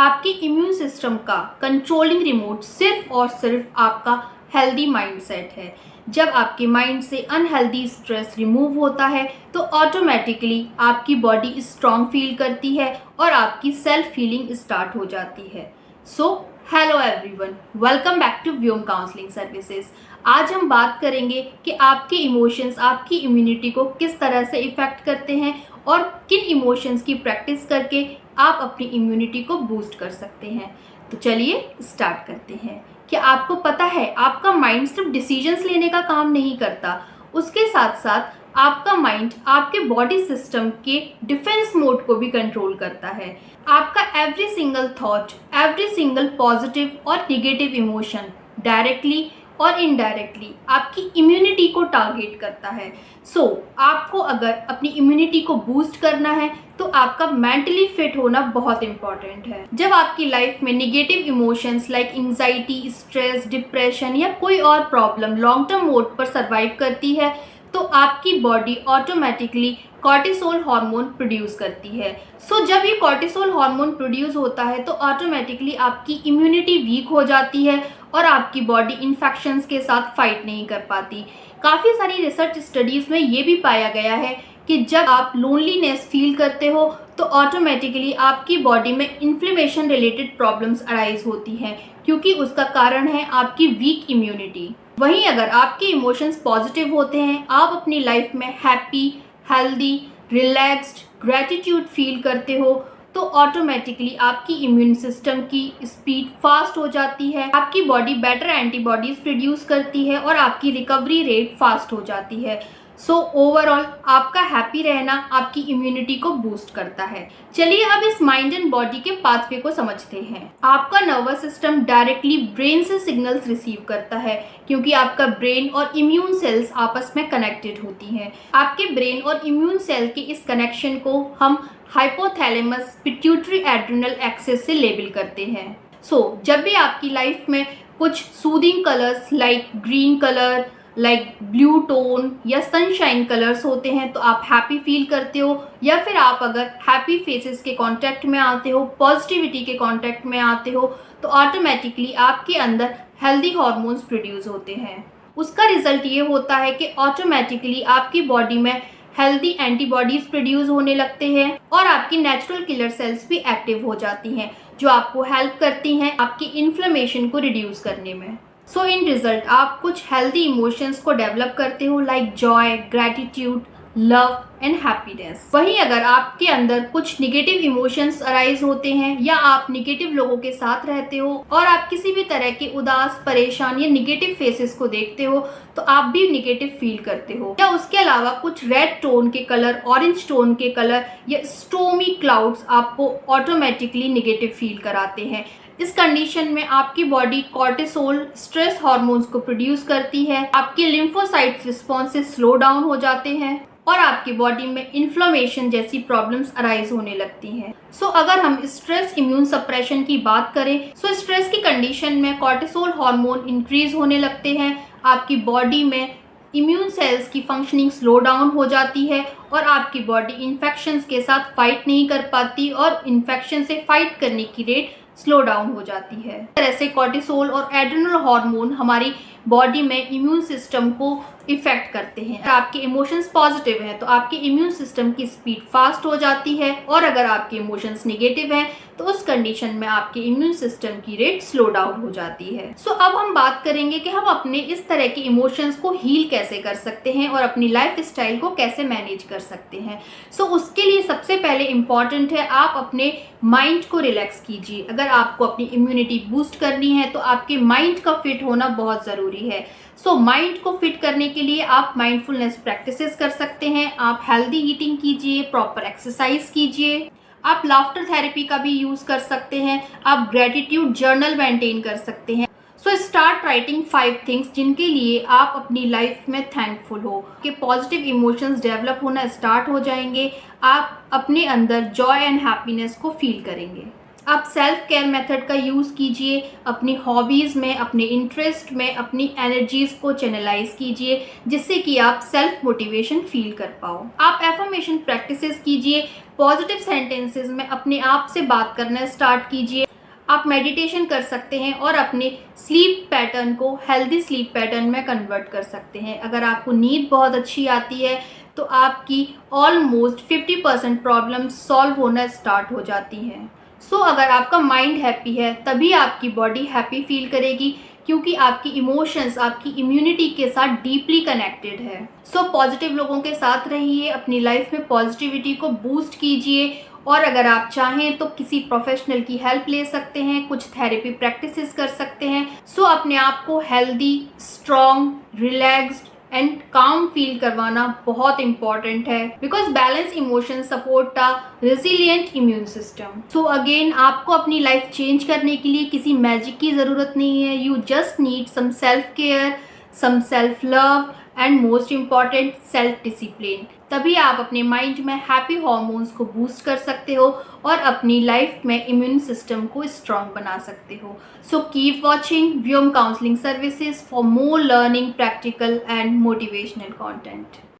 आपके immune system का controlling remote सिर्फ और सिर्फ आपका हेल्दी माइंडसेट है। जब आपके माइंड से अनहेल्दी स्ट्रेस रिमूव होता है तो ऑटोमेटिकली आपकी बॉडी स्ट्रांग फील करती है और आपकी सेल्फ हीलिंग स्टार्ट हो जाती है। So hello everyone, welcome back to Vyom counselling services. आज हम बात करेंगे कि आपके इमोशंस आपकी इम्यूनिटी को किस तरह से इफ़ेक्ट करते हैं और किन इमोशंस की प्रैक्टिस करके आप अपनी इम्यूनिटी को बूस्ट कर सकते हैं। तो चलिए स्टार्ट करते हैं। क्या आपको पता है आपका माइंड सिर्फ डिसीजंस लेने का काम नहीं करता, उसके साथ साथ आपका माइंड आपके बॉडी सिस्टम के डिफेंस मोड को भी कंट्रोल करता है। आपका every single thought, every single positive और निगेटिव इमोशन डायरेक्टली और इनडायरेक्टली आपकी इम्यूनिटी को टारगेट करता है। सो आपको अगर अपनी इम्यूनिटी को बूस्ट करना है तो आपका मेंटली फिट होना बहुत इंपॉर्टेंट है। जब आपकी लाइफ में negative emotions like anxiety, stress, depression या कोई और प्रॉब्लम लॉन्ग टर्म मोड पर सर्वाइव करती है तो आपकी body automatically cortisol hormone produce करती है। सो जब ये कॉर्टिसोल हार्मोन प्रोड्यूस होता है तो ऑटोमेटिकली आपकी इम्यूनिटी वीक हो जाती है और आपकी बॉडी इन्फेक्शंस के साथ फाइट नहीं कर पाती। काफ़ी सारी रिसर्च स्टडीज़ में ये भी पाया गया है कि जब आप लोनलीनेस फील करते हो तो ऑटोमेटिकली आपकी बॉडी में इन्फ्लेमेशन रिलेटेड प्रॉब्लम्स अराइज होती हैं, क्योंकि उसका कारण है आपकी वीक इम्यूनिटी। वहीं अगर आपके इमोशंस पॉजिटिव होते हैं, आप अपनी लाइफ में happy, healthy, relaxed, gratitude feel करते हो तो ऑटोमेटिकली आपकी इम्यून सिस्टम की स्पीड फास्ट हो जाती है, आपकी बॉडी बेटर एंटीबॉडीज प्रोड्यूस करती है और आपकी रिकवरी रेट फास्ट हो जाती है। सो ओवरऑल आपका हैप्पी रहना आपकी इम्यूनिटी को बूस्ट करता है। चलिए अब इस माइंड एंड बॉडी के पाथवे को समझते हैं। आपका नर्वस सिस्टम डायरेक्टली ब्रेन से सिग्नल्स रिसीव करता है, क्योंकि आपका ब्रेन और इम्यून सेल्स आपस में कनेक्टेड होती हैं। आपके ब्रेन और इम्यून सेल के इस कनेक्शन को हम हाइपोथैलेमस पिट्यूटरी एड्रिनल एक्सेस से लेबल करते हैं। सो जब भी आपकी लाइफ में कुछ soothing colours like green colour, like blue tone या सनशाइन कलर्स होते हैं तो आप हैप्पी फील करते हो, या फिर आप अगर हैप्पी फेसेस के कांटेक्ट में आते हो, पॉजिटिविटी के कांटेक्ट में आते हो तो ऑटोमेटिकली आपके अंदर हेल्दी हार्मोन्स प्रोड्यूस होते हैं। उसका रिजल्ट ये होता है कि ऑटोमेटिकली आपकी बॉडी में हेल्दी एंटीबॉडीज प्रोड्यूस होने लगते हैं और आपकी नेचुरल किलर सेल्स भी एक्टिव हो जाती हैं, जो आपको हेल्प करती हैं आपकी इन्फ्लेमेशन को रिड्यूस करने में। सो इन रिजल्ट आप कुछ हेल्दी इमोशंस को डेवलप करते हो like Joy, gratitude, love and happiness. वहीं अगर आपके अंदर कुछ निगेटिव इमोशंस अराइज होते हैं या आप निगेटिव लोगों के साथ रहते हो और आप किसी भी तरह के उदास, परेशान या निगेटिव फेसेस को देखते हो तो आप भी निगेटिव फील करते हो, या उसके अलावा कुछ रेड टोन के कलर, ऑरेंज टोन के कलर या स्टोमी क्लाउड्स आपको ऑटोमेटिकली निगेटिव फील कराते हैं। इस कंडीशन में आपकी बॉडी कॉर्टिसोल स्ट्रेस हार्मोन्स को प्रोड्यूस करती है, आपके लिम्फोसाइट्स रिस्पॉन्सेस स्लो डाउन हो जाते हैं और आपकी बॉडी में इन्फ्लेमेशन जैसी प्रॉब्लम्स अराइज होने लगती हैं। सो अगर हम स्ट्रेस इम्यून सप्रेशन की बात करें, सो स्ट्रेस की कंडीशन में कॉर्टिसोल हार्मोन इंक्रीज होने लगते हैं, आपकी बॉडी में इम्यून सेल्स की फंक्शनिंग स्लो डाउन हो जाती है और आपकी बॉडी इन्फेक्शंस के साथ फाइट नहीं कर पाती और इन्फेक्शन से फाइट करने की रेट स्लो डाउन हो जाती है। इस तरह से कॉर्टिसोल और एड्रिनल हार्मोन हमारी बॉडी में इम्यून सिस्टम को इफेक्ट करते हैं। अगर आपके इमोशंस पॉजिटिव हैं तो आपके इम्यून सिस्टम की स्पीड फास्ट हो जाती है, और अगर आपके इमोशंस नेगेटिव हैं तो उस कंडीशन में आपके इम्यून सिस्टम की रेट स्लो डाउन हो जाती है। सो अब हम बात करेंगे कि हम अपने इस तरह के इमोशंस को हील कैसे कर सकते हैं और अपनी लाइफ स्टाइल को कैसे मैनेज कर सकते हैं। सो उसके लिए सबसे पहले इम्पॉर्टेंट है आप अपने माइंड को रिलैक्स कीजिए। अगर आपको अपनी इम्यूनिटी बूस्ट करनी है तो आपके माइंड का फिट होना बहुत ज़रूरी है। सो माइंड को फिट करने के लिए आप माइंडफुलनेस प्रैक्टिसेस कर सकते हैं, आप हेल्दी ईटिंग कीजिए, प्रॉपर एक्सरसाइज कीजिए, आप लाफ्टर थेरेपी का भी यूज़ कर सकते हैं, आप ग्रेटिट्यूड जर्नल मेंटेन कर सकते हैं। सो स्टार्ट राइटिंग 5 थिंग्स जिनके लिए आप अपनी लाइफ में थैंकफुल हो, कि पॉजिटिव इमोशंस डेवलप होना स्टार्ट हो जाएंगे, आप अपने अंदर जॉय एंड हैप्पीनेस को फील करेंगे। आप सेल्फ केयर मेथड का यूज़ कीजिए, अपनी हॉबीज़ में, अपने इंटरेस्ट में अपनी एनर्जीज़ को चैनलाइज कीजिए, जिससे कि आप सेल्फ मोटिवेशन फील कर पाओ। आप एफर्मेशन प्रैक्टिसेस कीजिए, पॉजिटिव सेंटेंसेस में अपने आप से बात करना स्टार्ट कीजिए, आप मेडिटेशन कर सकते हैं और अपने स्लीप पैटर्न को हेल्दी स्लीप पैटर्न में कन्वर्ट कर सकते हैं। अगर आपको नींद बहुत अच्छी आती है तो आपकी ऑलमोस्ट 50% प्रॉब्लम्स सॉल्व होना स्टार्ट हो जाती हैं। सो अगर आपका माइंड हैप्पी है तभी आपकी बॉडी हैप्पी फील करेगी, क्योंकि आपकी इमोशंस आपकी इम्यूनिटी के साथ डीपली कनेक्टेड है। सो पॉजिटिव लोगों के साथ रहिए, अपनी लाइफ में पॉजिटिविटी को बूस्ट कीजिए, और अगर आप चाहें तो किसी प्रोफेशनल की हेल्प ले सकते हैं, कुछ थेरेपी प्रैक्टिसेस कर सकते हैं। सो अपने आप को हेल्दी, स्ट्रॉन्ग, रिलैक्स्ड एंड काम फील करवाना बहुत इंपॉर्टेंट है, because balance emotion support a resilient immune system. So again, आपको अपनी लाइफ चेंज करने के लिए किसी मैजिक की ज़रूरत नहीं है। You just need some self care, some self love and most important self discipline. तभी आप अपने माइंड में हैप्पी हॉर्मोन्स को बूस्ट कर सकते हो और अपनी लाइफ में इम्यून सिस्टम को स्ट्रॉन्ग बना सकते हो। So keep watching Vyom counselling services for more learning, practical and motivational content.